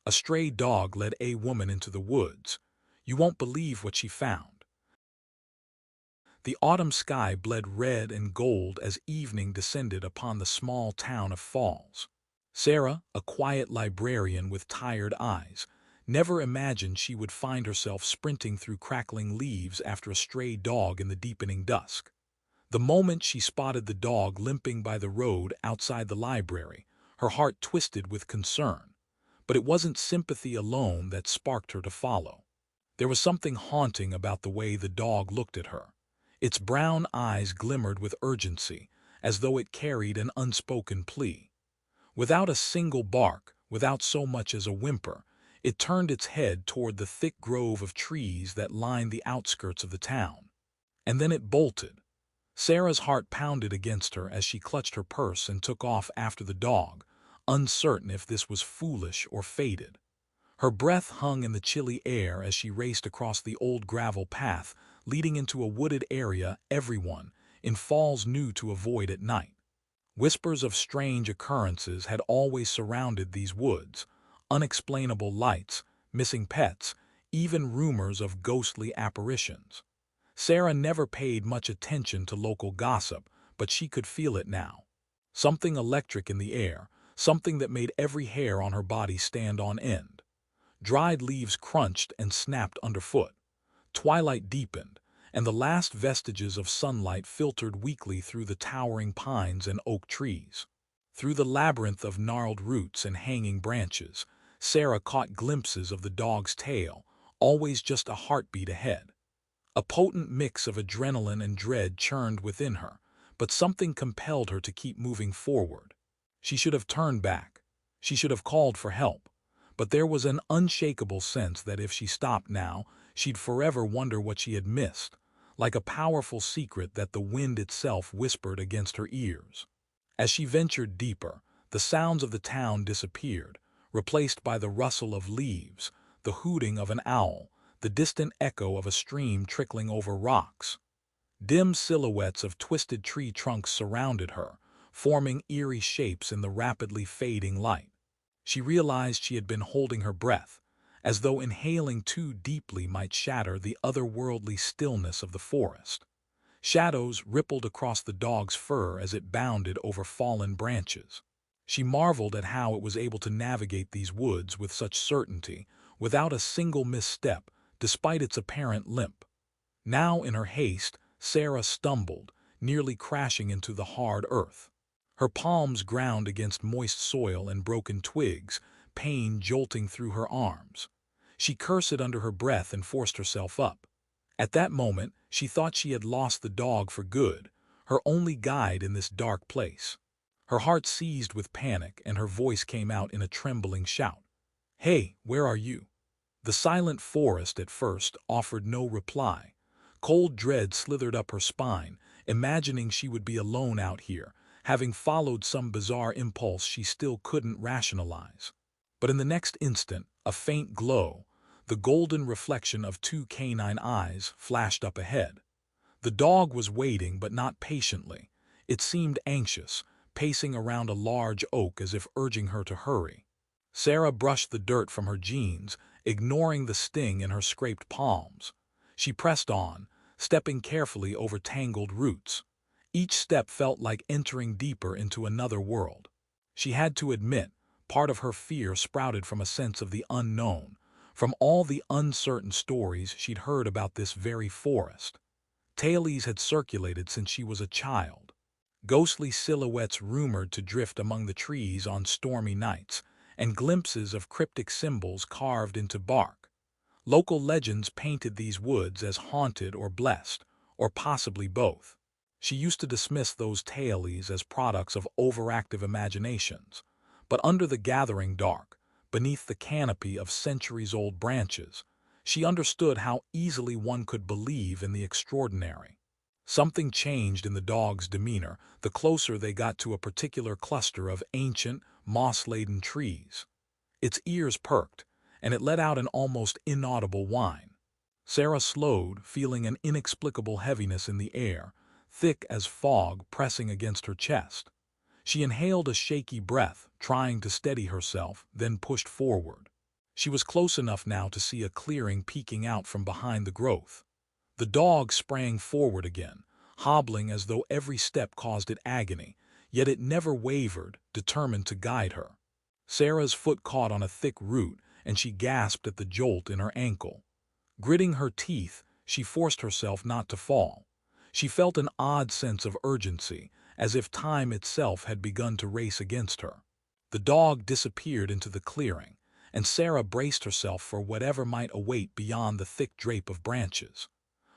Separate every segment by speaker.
Speaker 1: A stray dog led a woman into the woods. You won't believe what she found. The autumn sky bled red and gold as evening descended upon the small town of Falls. Sarah, a quiet librarian with tired eyes, never imagined she would find herself sprinting through crackling leaves after a stray dog in the deepening dusk. The moment she spotted the dog limping by the road outside the library, her heart twisted with concern. But it wasn't sympathy alone that sparked her to follow. There was something haunting about the way the dog looked at her. Its brown eyes glimmered with urgency, as though it carried an unspoken plea. Without a single bark, without so much as a whimper, it turned its head toward the thick grove of trees that lined the outskirts of the town. And then it bolted. Sarah's heart pounded against her as she clutched her purse and took off after the dog, uncertain if this was foolish or fated. Her breath hung in the chilly air as she raced across the old gravel path leading into a wooded area everyone in Falls knew to avoid at night. Whispers of strange occurrences had always surrounded these woods, unexplainable lights, missing pets, even rumors of ghostly apparitions. Sarah never paid much attention to local gossip, but she could feel it now. Something electric in the air, something that made every hair on her body stand on end. Dried leaves crunched and snapped underfoot. Twilight deepened, and the last vestiges of sunlight filtered weakly through the towering pines and oak trees. Through the labyrinth of gnarled roots and hanging branches, Sarah caught glimpses of the dog's tail, always just a heartbeat ahead. A potent mix of adrenaline and dread churned within her, but something compelled her to keep moving forward. She should have turned back. She should have called for help. But there was an unshakable sense that if she stopped now, she'd forever wonder what she had missed, like a powerful secret that the wind itself whispered against her ears. As she ventured deeper, the sounds of the town disappeared, replaced by the rustle of leaves, the hooting of an owl, the distant echo of a stream trickling over rocks. Dim silhouettes of twisted tree trunks surrounded her, forming eerie shapes in the rapidly fading light. She realized she had been holding her breath, as though inhaling too deeply might shatter the otherworldly stillness of the forest. Shadows rippled across the dog's fur as it bounded over fallen branches. She marveled at how it was able to navigate these woods with such certainty, without a single misstep, despite its apparent limp. Now, in her haste, Sarah stumbled, nearly crashing into the hard earth. Her palms ground against moist soil and broken twigs, pain jolting through her arms. She cursed under her breath and forced herself up. At that moment, she thought she had lost the dog for good, her only guide in this dark place. Her heart seized with panic and her voice came out in a trembling shout. "Hey, where are you?" The silent forest at first offered no reply. Cold dread slithered up her spine, imagining she would be alone out here, having followed some bizarre impulse she still couldn't rationalize. But in the next instant, a faint glow, the golden reflection of two canine eyes, flashed up ahead. The dog was waiting, but not patiently. It seemed anxious, pacing around a large oak as if urging her to hurry. Sarah brushed the dirt from her jeans, ignoring the sting in her scraped palms. She pressed on, stepping carefully over tangled roots. Each step felt like entering deeper into another world. She had to admit, part of her fear sprouted from a sense of the unknown, from all the uncertain stories she'd heard about this very forest. Tales had circulated since she was a child. Ghostly silhouettes rumored to drift among the trees on stormy nights, and glimpses of cryptic symbols carved into bark. Local legends painted these woods as haunted or blessed, or possibly both. She used to dismiss those tales as products of overactive imaginations, but under the gathering dark, beneath the canopy of centuries-old branches, she understood how easily one could believe in the extraordinary. Something changed in the dog's demeanor the closer they got to a particular cluster of ancient, moss-laden trees. Its ears perked, and it let out an almost inaudible whine. Sarah slowed, feeling an inexplicable heaviness in the air, thick as fog pressing against her chest. She inhaled a shaky breath, trying to steady herself, then pushed forward. She was close enough now to see a clearing peeking out from behind the growth. The dog sprang forward again, hobbling as though every step caused it agony, yet it never wavered, determined to guide her. Sarah's foot caught on a thick root, and she gasped at the jolt in her ankle. Gritting her teeth, she forced herself not to fall. She felt an odd sense of urgency, as if time itself had begun to race against her. The dog disappeared into the clearing, and Sarah braced herself for whatever might await beyond the thick drape of branches.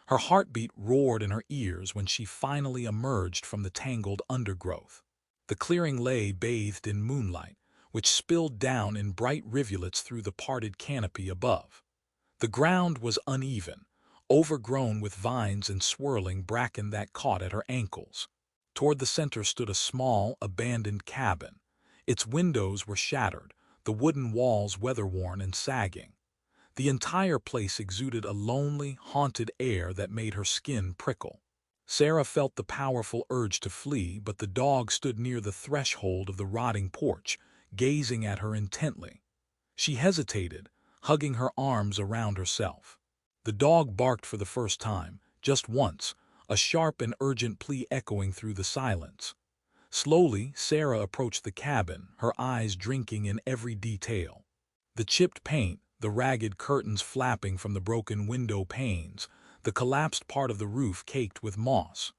Speaker 1: Her heartbeat roared in her ears when she finally emerged from the tangled undergrowth. The clearing lay bathed in moonlight, which spilled down in bright rivulets through the parted canopy above. The ground was uneven, overgrown with vines and swirling bracken that caught at her ankles. Toward the center stood a small, abandoned cabin. Its windows were shattered, the wooden walls weather-worn and sagging. The entire place exuded a lonely, haunted air that made her skin prickle. Sarah felt the powerful urge to flee, but the dog stood near the threshold of the rotting porch, gazing at her intently. She hesitated, hugging her arms around herself. The dog barked for the first time, just once, a sharp and urgent plea echoing through the silence. Slowly, Sarah approached the cabin, her eyes drinking in every detail. The chipped paint, the ragged curtains flapping from the broken window panes, the collapsed part of the roof caked with moss.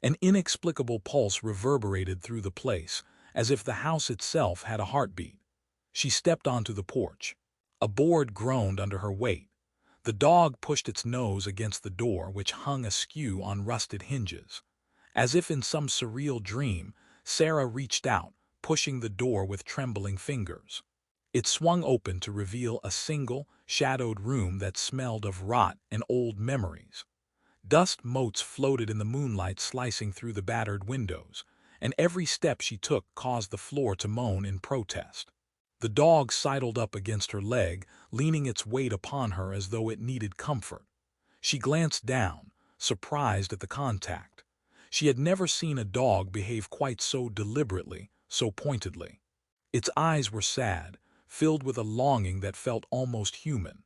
Speaker 1: An inexplicable pulse reverberated through the place, as if the house itself had a heartbeat. She stepped onto the porch. A board groaned under her weight. The dog pushed its nose against the door, which hung askew on rusted hinges. As if in some surreal dream, Sarah reached out, pushing the door with trembling fingers. It swung open to reveal a single, shadowed room that smelled of rot and old memories. Dust motes floated in the moonlight, slicing through the battered windows, and every step she took caused the floor to moan in protest. The dog sidled up against her leg, leaning its weight upon her as though it needed comfort. She glanced down, surprised at the contact. She had never seen a dog behave quite so deliberately, so pointedly. Its eyes were sad, filled with a longing that felt almost human.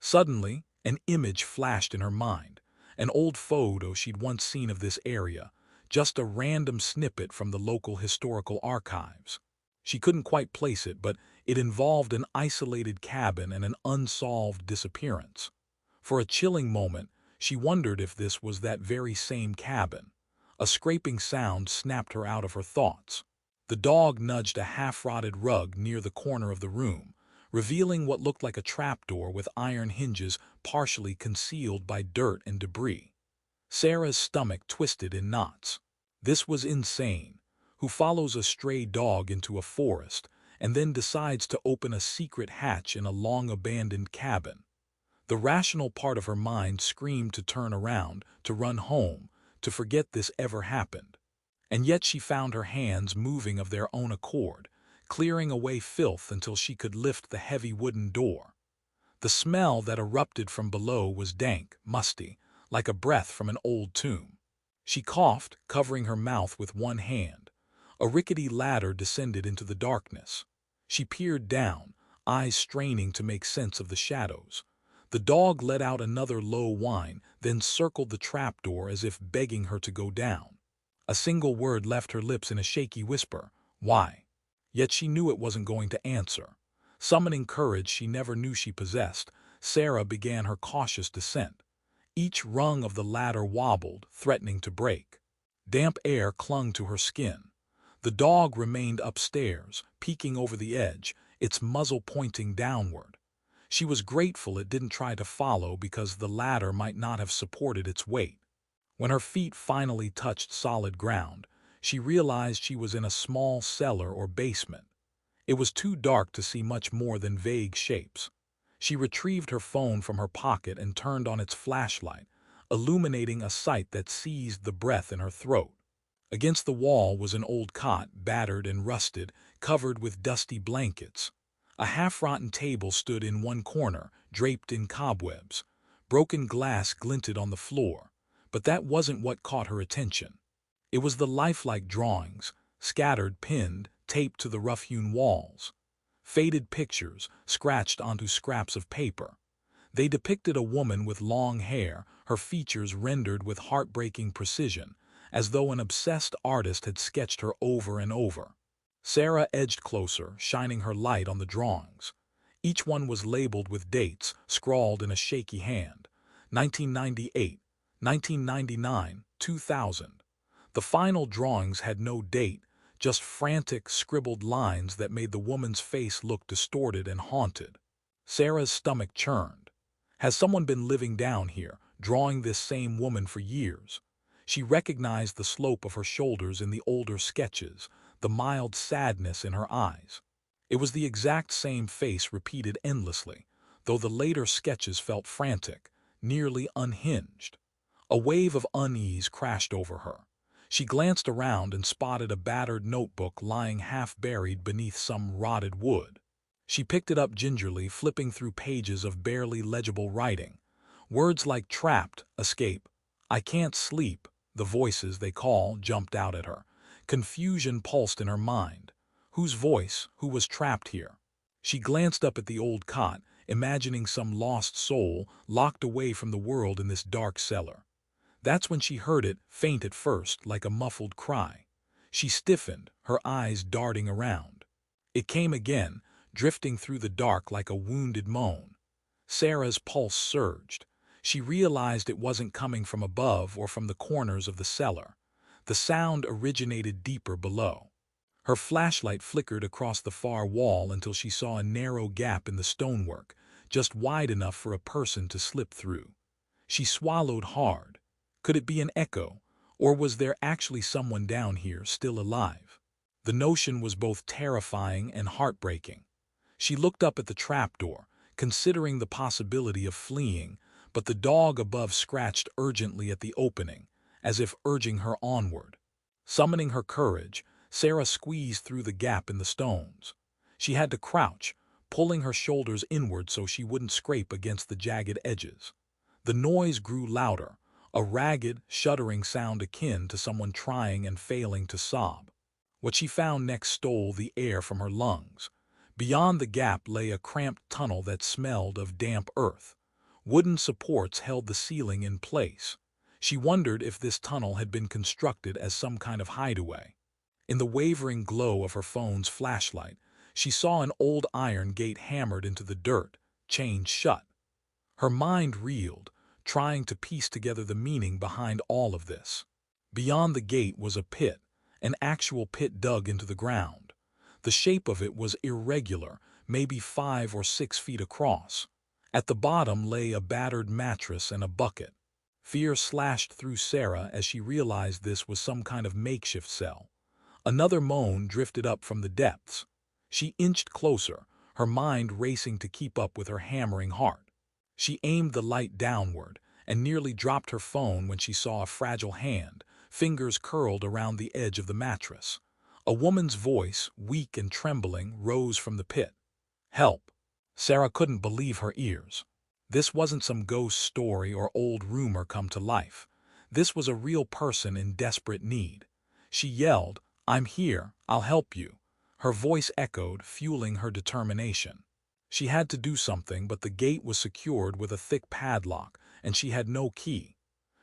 Speaker 1: Suddenly, an image flashed in her mind, an old photo she'd once seen of this area, just a random snippet from the local historical archives. She couldn't quite place it, but it involved an isolated cabin and an unsolved disappearance. For a chilling moment, she wondered if this was that very same cabin. A scraping sound snapped her out of her thoughts. The dog nudged a half-rotted rug near the corner of the room, revealing what looked like a trapdoor with iron hinges partially concealed by dirt and debris. Sarah's stomach twisted in knots. This was insane. Who follows a stray dog into a forest and then decides to open a secret hatch in a long-abandoned cabin? The rational part of her mind screamed to turn around, to run home, to forget this ever happened. And yet she found her hands moving of their own accord, clearing away filth until she could lift the heavy wooden door. The smell that erupted from below was dank, musty, like a breath from an old tomb. She coughed, covering her mouth with one hand. A rickety ladder descended into the darkness. She peered down, eyes straining to make sense of the shadows. The dog let out another low whine, then circled the trapdoor as if begging her to go down. A single word left her lips in a shaky whisper, "Why?" Yet she knew it wasn't going to answer. Summoning courage she never knew she possessed, Sarah began her cautious descent. Each rung of the ladder wobbled, threatening to break. Damp air clung to her skin. The dog remained upstairs, peeking over the edge, its muzzle pointing downward. She was grateful it didn't try to follow because the ladder might not have supported its weight. When her feet finally touched solid ground, she realized she was in a small cellar or basement. It was too dark to see much more than vague shapes. She retrieved her phone from her pocket and turned on its flashlight, illuminating a sight that seized the breath in her throat. Against the wall was an old cot, battered and rusted, covered with dusty blankets. A half-rotten table stood in one corner, draped in cobwebs. Broken glass glinted on the floor. But that wasn't what caught her attention. It was the lifelike drawings, scattered, pinned, taped to the rough-hewn walls. Faded pictures scratched onto scraps of paper. They depicted a woman with long hair, her features rendered with heartbreaking precision, as though an obsessed artist had sketched her over and over. Sarah edged closer, shining her light on the drawings. Each one was labeled with dates, scrawled in a shaky hand. 1998, 1999, 2000. The final drawings had no date, just frantic, scribbled lines that made the woman's face look distorted and haunted. Sarah's stomach churned. Has someone been living down here, drawing this same woman for years? She recognized the slope of her shoulders in the older sketches, the mild sadness in her eyes. It was the exact same face repeated endlessly, though the later sketches felt frantic, nearly unhinged. A wave of unease crashed over her. She glanced around and spotted a battered notebook lying half-buried beneath some rotted wood. She picked it up gingerly, flipping through pages of barely legible writing. Words like trapped, escape, I can't sleep, the voices they call, jumped out at her. Confusion pulsed in her mind. Whose voice? Who was trapped here? She glanced up at the old cot, imagining some lost soul locked away from the world in this dark cellar. That's when she heard it, faint at first, like a muffled cry. She stiffened, her eyes darting around. It came again, drifting through the dark like a wounded moan. Sarah's pulse surged. She realized it wasn't coming from above or from the corners of the cellar. The sound originated deeper below. Her flashlight flickered across the far wall until she saw a narrow gap in the stonework, just wide enough for a person to slip through. She swallowed hard. Could it be an echo, or was there actually someone down here still alive? The notion was both terrifying and heartbreaking. She looked up at the trapdoor, considering the possibility of fleeing, but the dog above scratched urgently at the opening, as if urging her onward. Summoning her courage, Sarah squeezed through the gap in the stones. She had to crouch, pulling her shoulders inward so she wouldn't scrape against the jagged edges. The noise grew louder, a ragged, shuddering sound akin to someone trying and failing to sob. What she found next stole the air from her lungs. Beyond the gap lay a cramped tunnel that smelled of damp earth. Wooden supports held the ceiling in place. She wondered if this tunnel had been constructed as some kind of hideaway. In the wavering glow of her phone's flashlight, she saw an old iron gate hammered into the dirt, chained shut. Her mind reeled, trying to piece together the meaning behind all of this. Beyond the gate was a pit, an actual pit dug into the ground. The shape of it was irregular, maybe 5 or 6 feet across. At the bottom lay a battered mattress and a bucket. Fear slashed through Sarah as she realized this was some kind of makeshift cell. Another moan drifted up from the depths. She inched closer, her mind racing to keep up with her hammering heart. She aimed the light downward and nearly dropped her phone when she saw a fragile hand, fingers curled around the edge of the mattress. A woman's voice, weak and trembling, rose from the pit. Help! Sarah couldn't believe her ears. This wasn't some ghost story or old rumor come to life. This was a real person in desperate need. She yelled, "I'm here, I'll help you." Her voice echoed, fueling her determination. She had to do something, but the gate was secured with a thick padlock, and she had no key.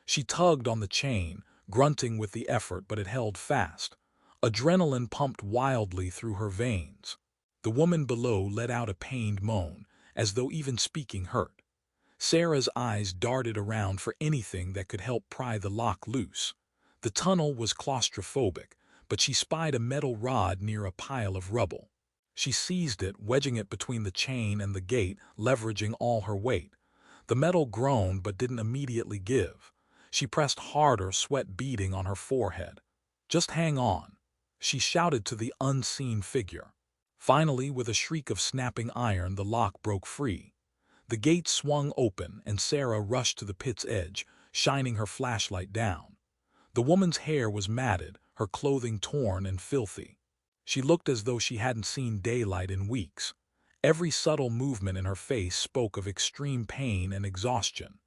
Speaker 1: She tugged on the chain, grunting with the effort, but it held fast. Adrenaline pumped wildly through her veins. The woman below let out a pained moan, as though even speaking hurt. Sarah's eyes darted around for anything that could help pry the lock loose. The tunnel was claustrophobic, but she spied a metal rod near a pile of rubble. She seized it, wedging it between the chain and the gate, leveraging all her weight. The metal groaned but didn't immediately give. She pressed harder, sweat beading on her forehead. "Just hang on," she shouted to the unseen figure. Finally, with a shriek of snapping iron, the lock broke free. The gate swung open, and Sarah rushed to the pit's edge, shining her flashlight down. The woman's hair was matted, her clothing torn and filthy. She looked as though she hadn't seen daylight in weeks. Every subtle movement in her face spoke of extreme pain and exhaustion.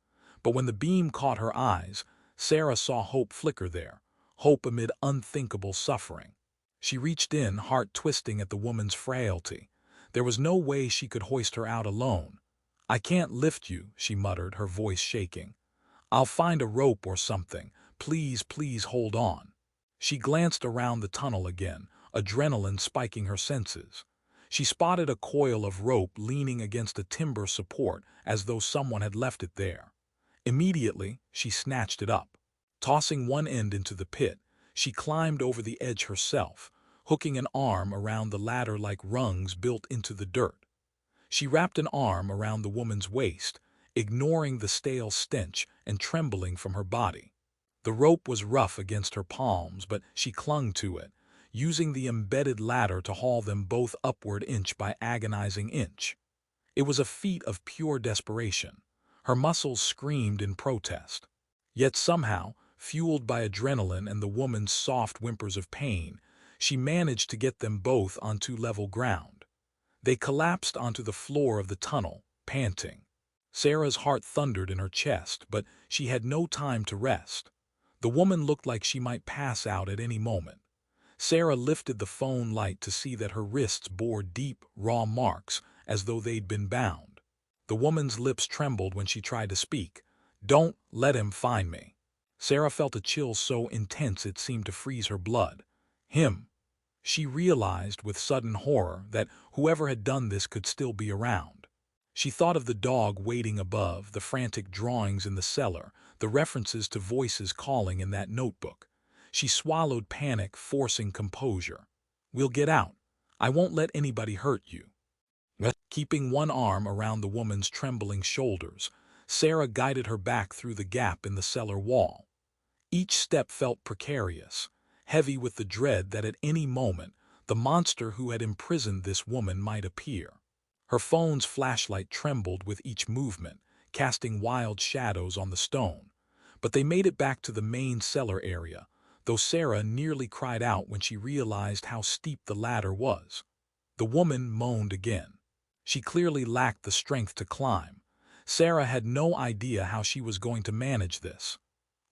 Speaker 1: But when the beam caught her eyes, Sarah saw hope flicker there, hope amid unthinkable suffering. She reached in, heart twisting at the woman's frailty. There was no way she could hoist her out alone. "I can't lift you," she muttered, her voice shaking. "I'll find a rope or something. Please, please hold on." She glanced around the tunnel again, adrenaline spiking her senses. She spotted a coil of rope leaning against a timber support as though someone had left it there. Immediately, she snatched it up. Tossing one end into the pit, she climbed over the edge herself, hooking an arm around the ladder like rungs built into the dirt. She wrapped an arm around the woman's waist, ignoring the stale stench and trembling from her body. The rope was rough against her palms, but she clung to it, using the embedded ladder to haul them both upward inch by agonizing inch. It was a feat of pure desperation. Her muscles screamed in protest. Yet somehow, fueled by adrenaline and the woman's soft whimpers of pain, she managed to get them both onto level ground. They collapsed onto the floor of the tunnel, panting. Sarah's heart thundered in her chest, but she had no time to rest. The woman looked like she might pass out at any moment. Sarah lifted the phone light to see that her wrists bore deep, raw marks, as though they'd been bound. The woman's lips trembled when she tried to speak. "Don't let him find me." Sarah felt a chill so intense it seemed to freeze her blood. Him. She realized with sudden horror that whoever had done this could still be around. She thought of the dog waiting above, the frantic drawings in the cellar, the references to voices calling in that notebook. She swallowed panic, forcing composure. "We'll get out. I won't let anybody hurt you." Keeping one arm around the woman's trembling shoulders, Sarah guided her back through the gap in the cellar wall. Each step felt precarious, heavy with the dread that at any moment the monster who had imprisoned this woman might appear. Her phone's flashlight trembled with each movement, casting wild shadows on the stone. But they made it back to the main cellar area, though Sarah nearly cried out when she realized how steep the ladder was. The woman moaned again. She clearly lacked the strength to climb. Sarah had no idea how she was going to manage this.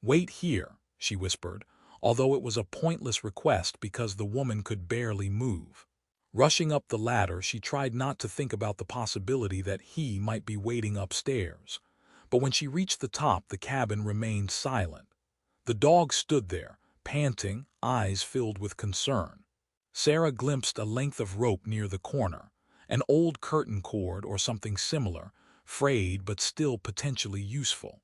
Speaker 1: "Wait here," she whispered, although it was a pointless request because the woman could barely move. Rushing up the ladder, she tried not to think about the possibility that he might be waiting upstairs. But when she reached the top, the cabin remained silent. The dog stood there, panting, eyes filled with concern. Sarah glimpsed a length of rope near the corner, an old curtain cord or something similar, frayed but still potentially useful.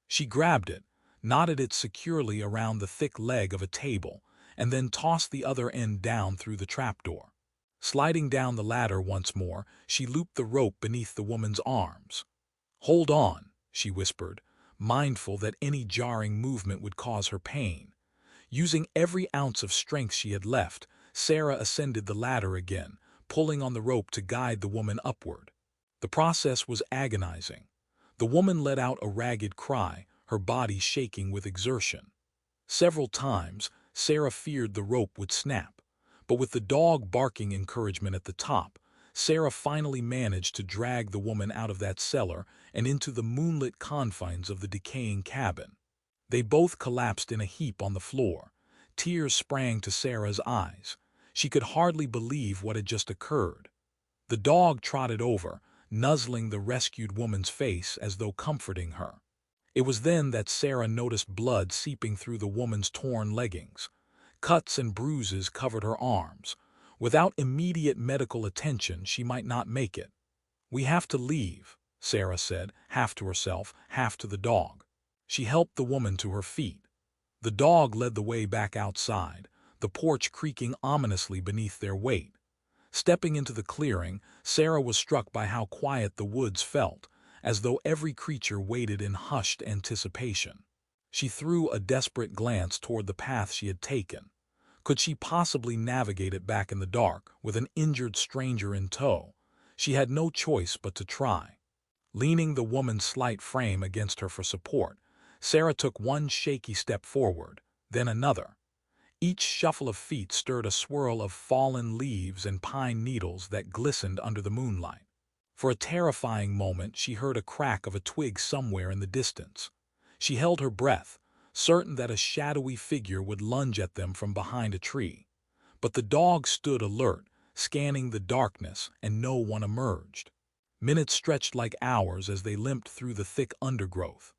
Speaker 1: She grabbed it, knotted it securely around the thick leg of a table, and then tossed the other end down through the trapdoor. Sliding down the ladder once more, she looped the rope beneath the woman's arms. "Hold on," she whispered, mindful that any jarring movement would cause her pain. Using every ounce of strength she had left, Sarah ascended the ladder again, pulling on the rope to guide the woman upward. The process was agonizing. The woman let out a ragged cry, her body shaking with exertion. Several times, Sarah feared the rope would snap, but with the dog barking encouragement at the top, Sarah finally managed to drag the woman out of that cellar and into the moonlit confines of the decaying cabin. They both collapsed in a heap on the floor. Tears sprang to Sarah's eyes. She could hardly believe what had just occurred. The dog trotted over, nuzzling the rescued woman's face as though comforting her. It was then that Sarah noticed blood seeping through the woman's torn leggings. Cuts and bruises covered her arms. Without immediate medical attention, she might not make it. "We have to leave," Sarah said, half to herself, half to the dog. She helped the woman to her feet. The dog led the way back outside, the porch creaking ominously beneath their weight. Stepping into the clearing, Sarah was struck by how quiet the woods felt, as though every creature waited in hushed anticipation. She threw a desperate glance toward the path she had taken. Could she possibly navigate it back in the dark, with an injured stranger in tow? She had no choice but to try. Leaning the woman's slight frame against her for support, Sarah took one shaky step forward, then another. Each shuffle of feet stirred a swirl of fallen leaves and pine needles that glistened under the moonlight. For a terrifying moment, she heard a crack of a twig somewhere in the distance. She held her breath, certain that a shadowy figure would lunge at them from behind a tree. But the dog stood alert, scanning the darkness, and no one emerged. Minutes stretched like hours as they limped through the thick undergrowth.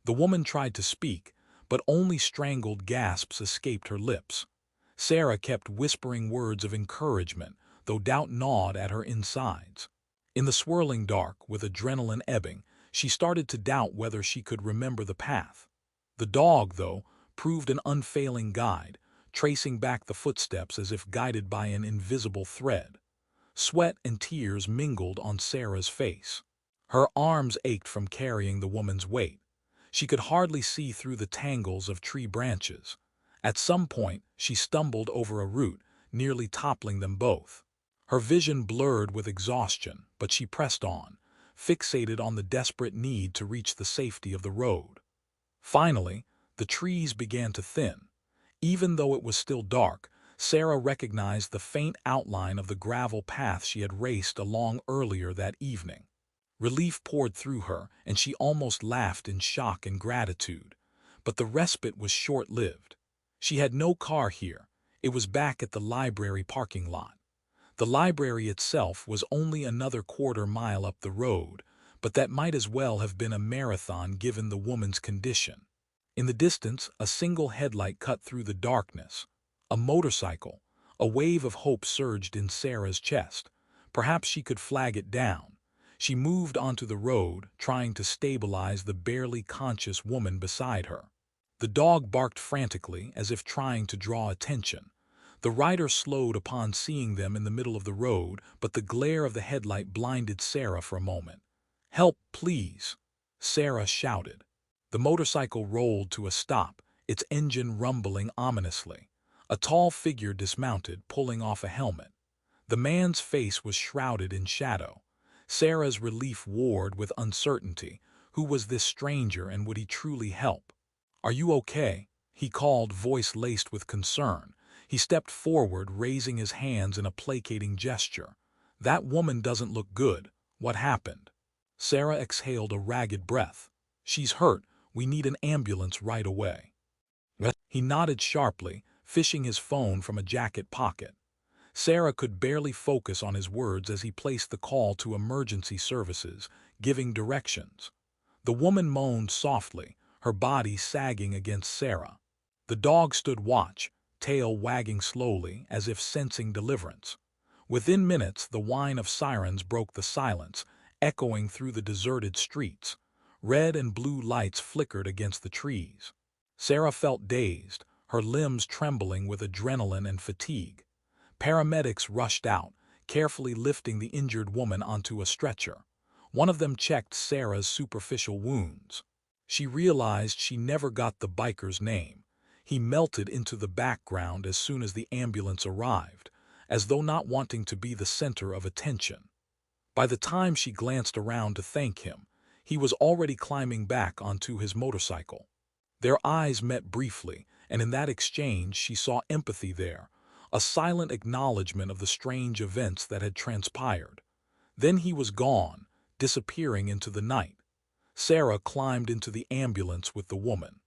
Speaker 1: The woman tried to speak, but only strangled gasps escaped her lips. Sarah kept whispering words of encouragement, though doubt gnawed at her insides. In the swirling dark, with adrenaline ebbing, she started to doubt whether she could remember the path. The dog, though, proved an unfailing guide, tracing back the footsteps as if guided by an invisible thread. Sweat and tears mingled on Sarah's face. Her arms ached from carrying the woman's weight. She could hardly see through the tangles of tree branches. At some point, she stumbled over a root, nearly toppling them both. Her vision blurred with exhaustion, but she pressed on, fixated on the desperate need to reach the safety of the road. Finally, the trees began to thin. Even though it was still dark, Sarah recognized the faint outline of the gravel path she had raced along earlier that evening. Relief poured through her, and she almost laughed in shock and gratitude. But the respite was short-lived. She had no car here. It was back at the library parking lot. The library itself was only another quarter-mile up the road, but that might as well have been a marathon given the woman's condition. In the distance, a single headlight cut through the darkness. A motorcycle. A wave of hope surged in Sarah's chest. Perhaps she could flag it down. She moved onto the road, trying to stabilize the barely conscious woman beside her. The dog barked frantically, as if trying to draw attention. The rider slowed upon seeing them in the middle of the road, but the glare of the headlight blinded Sarah for a moment. "Help, please!" Sarah shouted. The motorcycle rolled to a stop, its engine rumbling ominously. A tall figure dismounted, pulling off a helmet. The man's face was shrouded in shadow. Sarah's relief warred with uncertainty. Who was this stranger, and would he truly help? "Are you okay?" he called, voice laced with concern. He stepped forward, raising his hands in a placating gesture. "That woman doesn't look good. What happened?" Sarah exhaled a ragged breath. "She's hurt. We need an ambulance right away." He nodded sharply, fishing his phone from a jacket pocket. Sarah could barely focus on his words as he placed the call to emergency services, giving directions. The woman moaned softly, her body sagging against Sarah. The dog stood watch, tail wagging slowly, as if sensing deliverance. Within minutes, the whine of sirens broke the silence, echoing through the deserted streets. Red and blue lights flickered against the trees. Sarah felt dazed, her limbs trembling with adrenaline and fatigue. Paramedics rushed out, carefully lifting the injured woman onto a stretcher. One of them checked Sarah's superficial wounds. She realized she never got the biker's name. He melted into the background as soon as the ambulance arrived, as though not wanting to be the center of attention. By the time she glanced around to thank him, he was already climbing back onto his motorcycle. Their eyes met briefly, and in that exchange she saw empathy there, a silent acknowledgement of the strange events that had transpired. Then he was gone, disappearing into the night. Sarah climbed into the ambulance with the woman.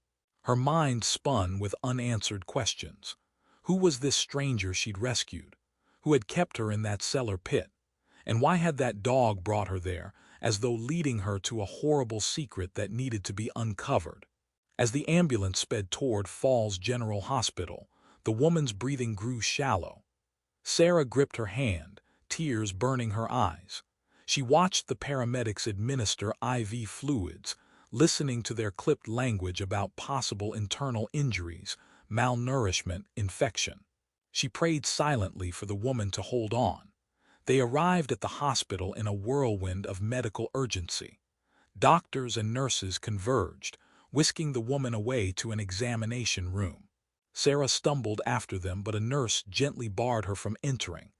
Speaker 1: Her mind spun with unanswered questions. Who was this stranger she'd rescued? Who had kept her in that cellar pit? And why had that dog brought her there, as though leading her to a horrible secret that needed to be uncovered? As the ambulance sped toward Falls General Hospital, the woman's breathing grew shallow. Sarah gripped her hand, tears burning her eyes. She watched the paramedics administer IV fluids, listening to their clipped language about possible internal injuries, malnourishment, infection. She prayed silently for the woman to hold on. They arrived at the hospital in a whirlwind of medical urgency. Doctors and nurses converged, whisking the woman away to an examination room. Sarah stumbled after them, but a nurse gently barred her from entering.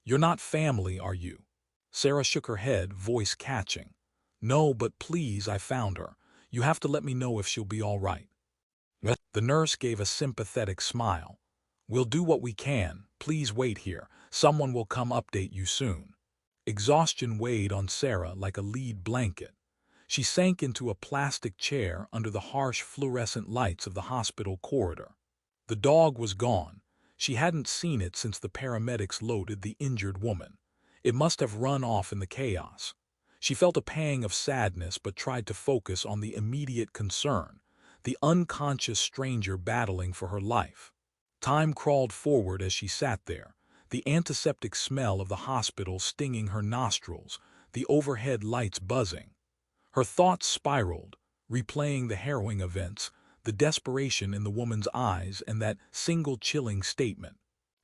Speaker 1: "You're not family, are you?" Sarah shook her head, voice catching. "No, but please, I found her. You have to let me know if she'll be all right." The nurse gave a sympathetic smile. "We'll do what we can. Please wait here. Someone will come update you soon." Exhaustion weighed on Sarah like a lead blanket. She sank into a plastic chair under the harsh fluorescent lights of the hospital corridor. The dog was gone. She hadn't seen it since the paramedics loaded the injured woman. It must have run off in the chaos. She felt a pang of sadness but tried to focus on the immediate concern, the unconscious stranger battling for her life. Time crawled forward as she sat there, the antiseptic smell of the hospital stinging her nostrils, the overhead lights buzzing. Her thoughts spiraled, replaying the harrowing events, the desperation in the woman's eyes, and that single chilling statement,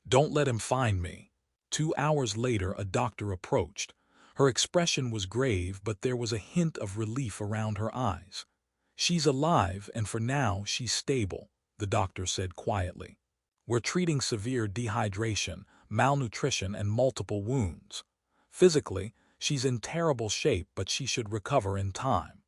Speaker 1: "Don't let him find me." 2 hours later, a doctor approached. Her expression was grave, but there was a hint of relief around her eyes. "She's alive, and for now she's stable," the doctor said quietly. "We're treating severe dehydration, malnutrition, and multiple wounds. Physically, she's in terrible shape, but she should recover in time."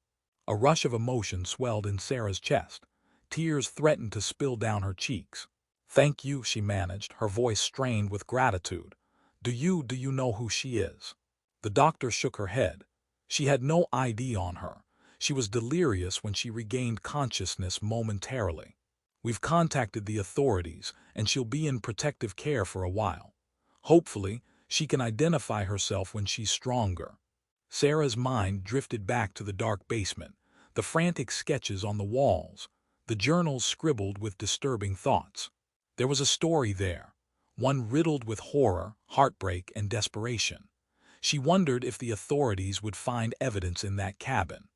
Speaker 1: A rush of emotion swelled in Sarah's chest. Tears threatened to spill down her cheeks. "Thank you," she managed, her voice strained with gratitude. Do you know who she is?" The doctor shook her head. "She had no ID on her. She was delirious when she regained consciousness momentarily. We've contacted the authorities, and she'll be in protective care for a while. Hopefully, she can identify herself when she's stronger." Sarah's mind drifted back to the dark basement, the frantic sketches on the walls, the journals scribbled with disturbing thoughts. There was a story there, one riddled with horror, heartbreak, and desperation. She wondered if the authorities would find evidence in that cabin.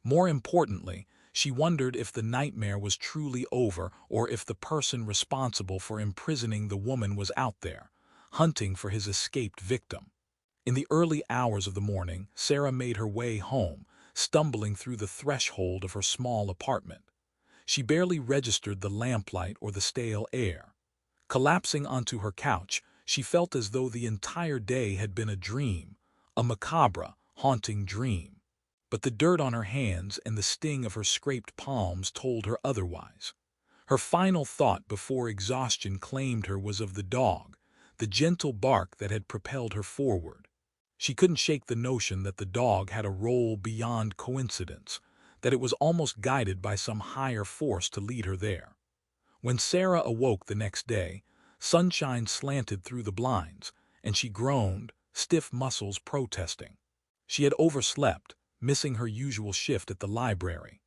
Speaker 1: More importantly, she wondered if the nightmare was truly over or if the person responsible for imprisoning the woman was out there, hunting for his escaped victim. In the early hours of the morning, Sarah made her way home, stumbling through the threshold of her small apartment. She barely registered the lamplight or the stale air. Collapsing onto her couch, she felt as though the entire day had been a dream, a macabre, haunting dream. But the dirt on her hands and the sting of her scraped palms told her otherwise. Her final thought before exhaustion claimed her was of the dog, the gentle bark that had propelled her forward. She couldn't shake the notion that the dog had a role beyond coincidence, that it was almost guided by some higher force to lead her there. When Sarah awoke the next day, sunshine slanted through the blinds, and she groaned, stiff muscles protesting. She had overslept, missing her usual shift at the library.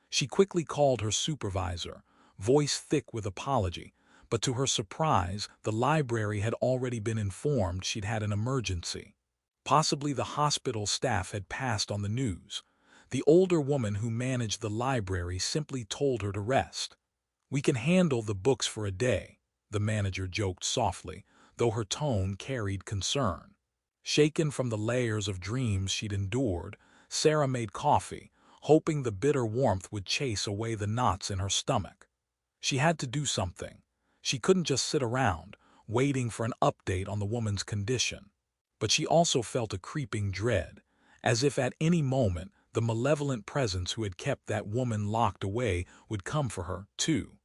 Speaker 1: She quickly called her supervisor, voice thick with apology, but to her surprise, the library had already been informed she'd had an emergency. Possibly the hospital staff had passed on the news. The older woman who managed the library simply told her to rest. "We can handle the books for a day," the manager joked softly, though her tone carried concern. Shaken from the layers of dreams she'd endured, Sarah made coffee, hoping the bitter warmth would chase away the knots in her stomach. She had to do something. She couldn't just sit around, waiting for an update on the woman's condition. But she also felt a creeping dread, as if at any moment the malevolent presence who had kept that woman locked away would come for her, too.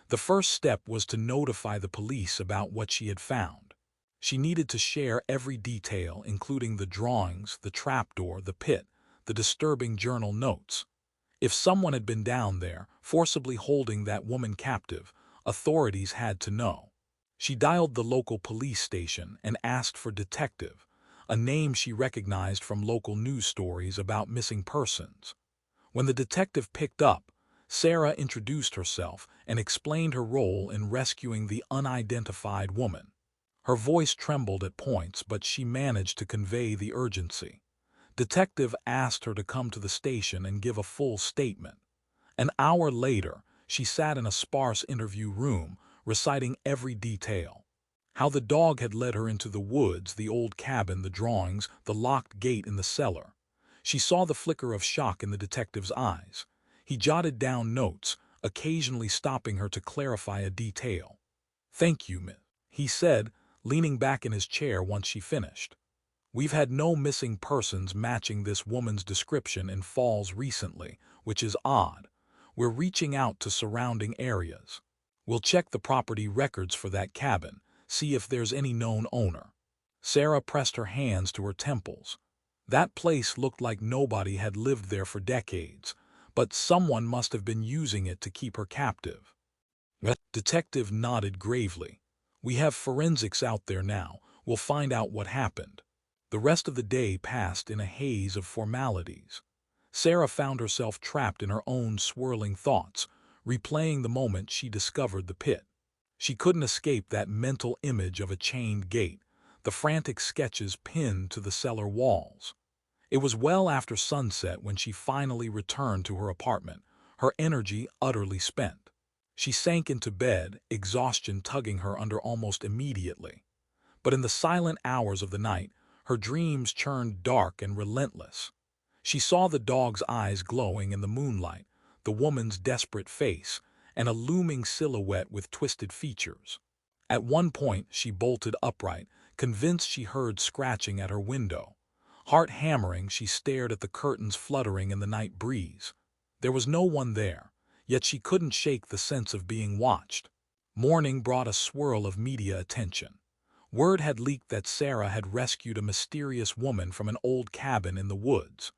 Speaker 1: The first step was to notify the police about what she had found. She needed to share every detail, including the drawings, the trapdoor, the pit, the disturbing journal notes. If someone had been down there, forcibly holding that woman captive, authorities had to know. She dialed the local police station and asked for Detective, a name she recognized from local news stories about missing persons. When the detective picked up, Sarah introduced herself and explained her role in rescuing the unidentified woman. Her voice trembled at points, but she managed to convey the urgency. Detective asked her to come to the station and give a full statement. An hour later, she sat in a sparse interview room, reciting every detail. How the dog had led her into the woods, the old cabin, the drawings, the locked gate in the cellar. She saw the flicker of shock in the detective's eyes. He jotted down notes, occasionally stopping her to clarify a detail. "Thank you, miss," he said, leaning back in his chair once she finished. "We've had no missing persons matching this woman's description in Falls recently, which is odd. We're reaching out to surrounding areas. We'll check the property records for that cabin, see if there's any known owner." Sarah pressed her hands to her temples. That place looked like nobody had lived there for decades, but someone must have been using it to keep her captive. The detective nodded gravely. We have forensics out there now. We'll find out what happened. The rest of the day passed in a haze of formalities. Sarah found herself trapped in her own swirling thoughts, replaying the moment she discovered the pit. She couldn't escape that mental image of a chained gate, the frantic sketches pinned to the cellar walls. It was well after sunset when she finally returned to her apartment, her energy utterly spent. She sank into bed, exhaustion tugging her under almost immediately. But in the silent hours of the night, her dreams churned dark and relentless. She saw the dog's eyes glowing in the moonlight, the woman's desperate face, and a looming silhouette with twisted features. At one point, she bolted upright, convinced she heard scratching at her window. Heart hammering, she stared at the curtains fluttering in the night breeze. There was no one there, yet she couldn't shake the sense of being watched. Morning brought a swirl of media attention. Word had leaked that Sarah had rescued a mysterious woman from an old cabin in the woods.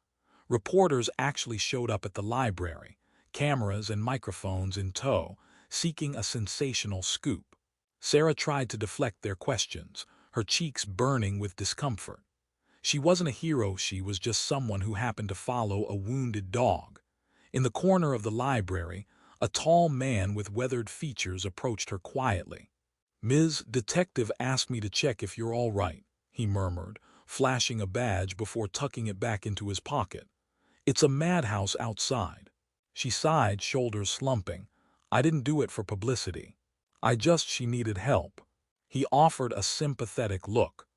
Speaker 1: Reporters actually showed up at the library, cameras and microphones in tow, seeking a sensational scoop. Sarah tried to deflect their questions, her cheeks burning with discomfort. She wasn't a hero, she was just someone who happened to follow a wounded dog. In the corner of the library, a tall man with weathered features approached her quietly. "Ms. Detective asked me to check if you're all right," he murmured, flashing a badge before tucking it back into his pocket. "It's a madhouse outside." She sighed, shoulders slumping. "I didn't do it for publicity. She needed help." He offered a sympathetic look.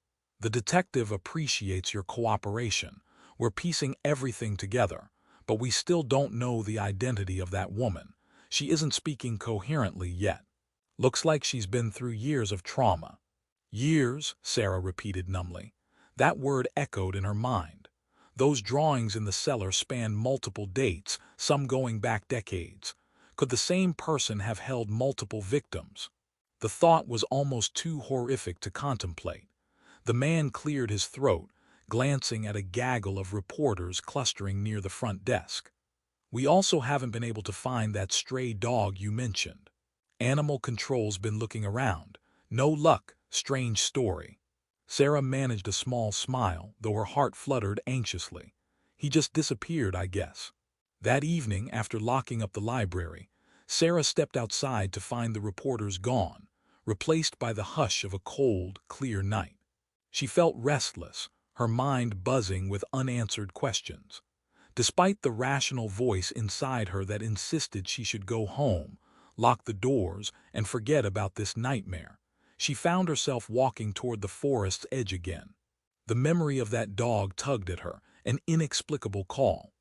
Speaker 1: "The detective appreciates your cooperation. We're piecing everything together, but we still don't know the identity of that woman. She isn't speaking coherently yet. Looks like she's been through years of trauma." "Years," Sarah repeated numbly. That word echoed in her mind. Those drawings in the cellar spanned multiple dates, some going back decades. Could the same person have held multiple victims? The thought was almost too horrific to contemplate. The man cleared his throat, glancing at a gaggle of reporters clustering near the front desk. "We also haven't been able to find that stray dog you mentioned. Animal Control's been looking around. No luck, strange story." Sarah managed a small smile, though her heart fluttered anxiously. "He just disappeared, I guess." That evening, after locking up the library, Sarah stepped outside to find the reporters gone, replaced by the hush of a cold, clear night. She felt restless, her mind buzzing with unanswered questions. Despite the rational voice inside her that insisted she should go home, lock the doors, and forget about this nightmare, she found herself walking toward the forest's edge again. The memory of that dog tugged at her, an inexplicable call.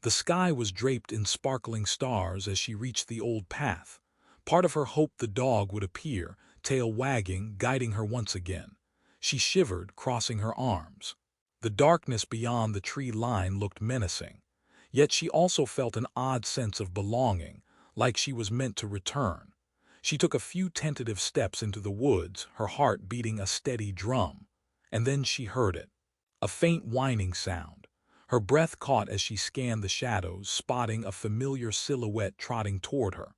Speaker 1: The sky was draped in sparkling stars as she reached the old path. Part of her hoped the dog would appear, tail wagging, guiding her once again. She shivered, crossing her arms. The darkness beyond the tree line looked menacing. Yet she also felt an odd sense of belonging, like she was meant to return. She took a few tentative steps into the woods, her heart beating a steady drum. And then she heard it. A faint whining sound. Her breath caught as she scanned the shadows, spotting a familiar silhouette trotting toward her.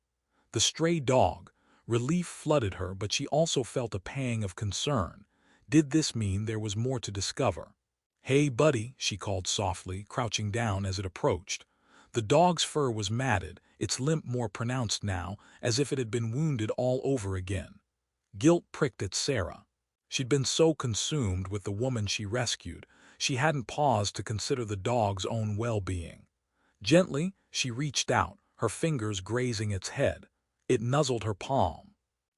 Speaker 1: The stray dog. Relief flooded her, but she also felt a pang of concern. Did this mean there was more to discover? "Hey, buddy," she called softly, crouching down as it approached. The dog's fur was matted, its limp more pronounced now, as if it had been wounded all over again. Guilt pricked at Sarah. She'd been so consumed with the woman she rescued, she hadn't paused to consider the dog's own well-being. Gently, she reached out, her fingers grazing its head. It nuzzled her palm.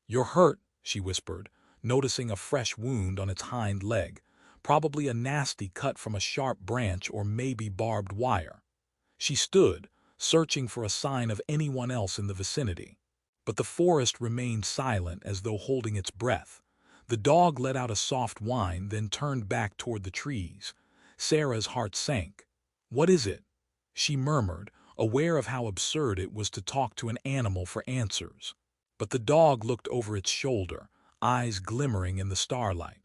Speaker 1: "You're hurt," she whispered, noticing a fresh wound on its hind leg, probably a nasty cut from a sharp branch or maybe barbed wire. She stood, searching for a sign of anyone else in the vicinity. But the forest remained silent, as though holding its breath. The dog let out a soft whine, then turned back toward the trees. Sarah's heart sank. "What is it?" she murmured, aware of how absurd it was to talk to an animal for answers. But the dog looked over its shoulder, eyes glimmering in the starlight.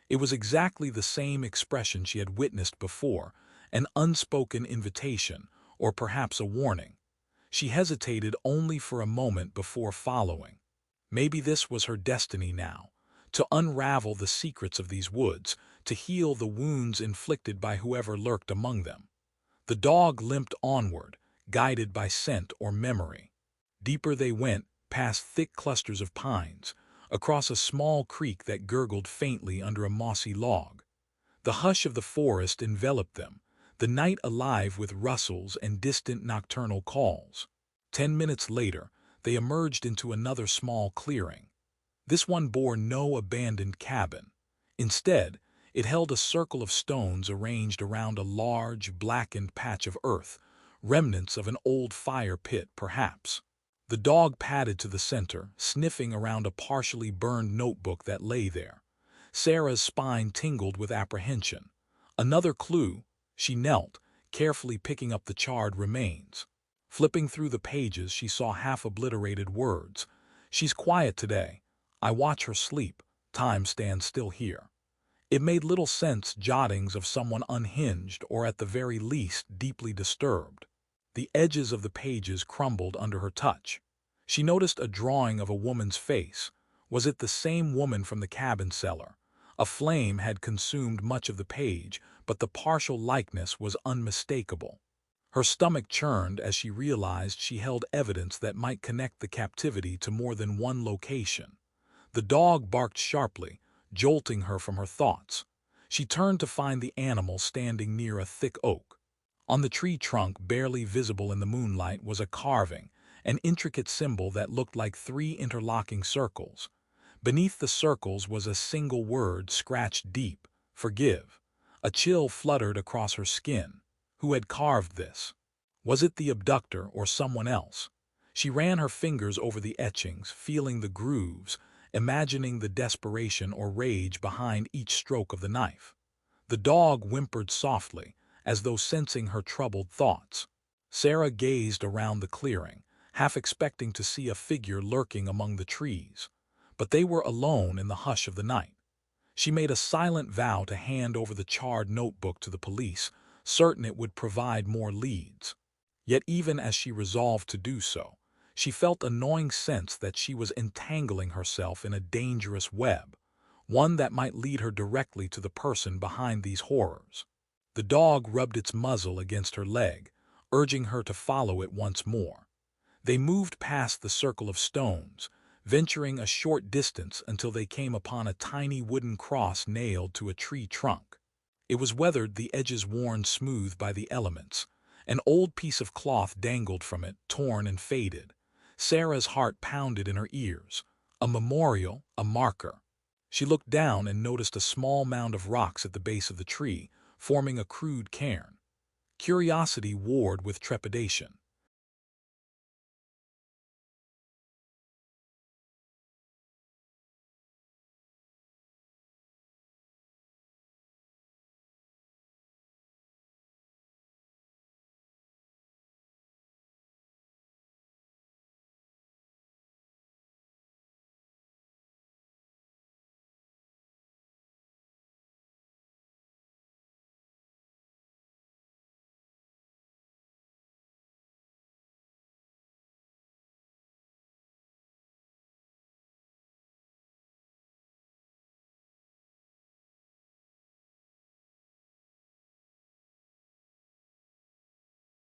Speaker 1: It was exactly the same expression she had witnessed before, an unspoken invitation, or perhaps a warning. She hesitated only for a moment before following. Maybe this was her destiny now, to unravel the secrets of these woods, to heal the wounds inflicted by whoever lurked among them. The dog limped onward, guided by scent or memory. Deeper they went, past thick clusters of pines, across a small creek that gurgled faintly under a mossy log. The hush of the forest enveloped them, the night alive with rustles and distant nocturnal calls. 10 minutes later, they emerged into another small clearing. This one bore no abandoned cabin. Instead, it held a circle of stones arranged around a large, blackened patch of earth, remnants of an old fire pit, perhaps. The dog padded to the center, sniffing around a partially burned notebook that lay there. Sarah's spine tingled with apprehension. Another clue. She knelt, carefully picking up the charred remains. Flipping through the pages, she saw half-obliterated words. "She's quiet today. I watch her sleep. Time stands still here." It made little sense, jottings of someone unhinged or at the very least deeply disturbed. The edges of the pages crumbled under her touch. She noticed a drawing of a woman's face. Was it the same woman from the cabin cellar? A flame had consumed much of the page, but the partial likeness was unmistakable. Her stomach churned as she realized she held evidence that might connect the captivity to more than one location. The dog barked sharply, jolting her from her thoughts. She turned to find the animal standing near a thick oak. On the tree trunk, barely visible in the moonlight, was a carving, an intricate symbol that looked like 3 interlocking circles. Beneath the circles was a single word scratched deep: "Forgive." A chill fluttered across her skin. Who had carved this? Was it the abductor or someone else? She ran her fingers over the etchings, feeling the grooves, imagining the desperation or rage behind each stroke of the knife. The dog whimpered softly, as though sensing her troubled thoughts. Sarah gazed around the clearing, half expecting to see a figure lurking among the trees. But they were alone in the hush of the night. She made a silent vow to hand over the charred notebook to the police, certain it would provide more leads. Yet even as she resolved to do so, she felt a gnawing sense that she was entangling herself in a dangerous web, one that might lead her directly to the person behind these horrors. The dog rubbed its muzzle against her leg, urging her to follow it once more. They moved past the circle of stones, venturing a short distance until they came upon a tiny wooden cross nailed to a tree trunk. It was weathered, the edges worn smooth by the elements. An old piece of cloth dangled from it, torn and faded. Sarah's heart pounded in her ears. A memorial, a marker. She looked down and noticed a small mound of rocks at the base of the tree, forming a crude cairn. Curiosity warred with trepidation.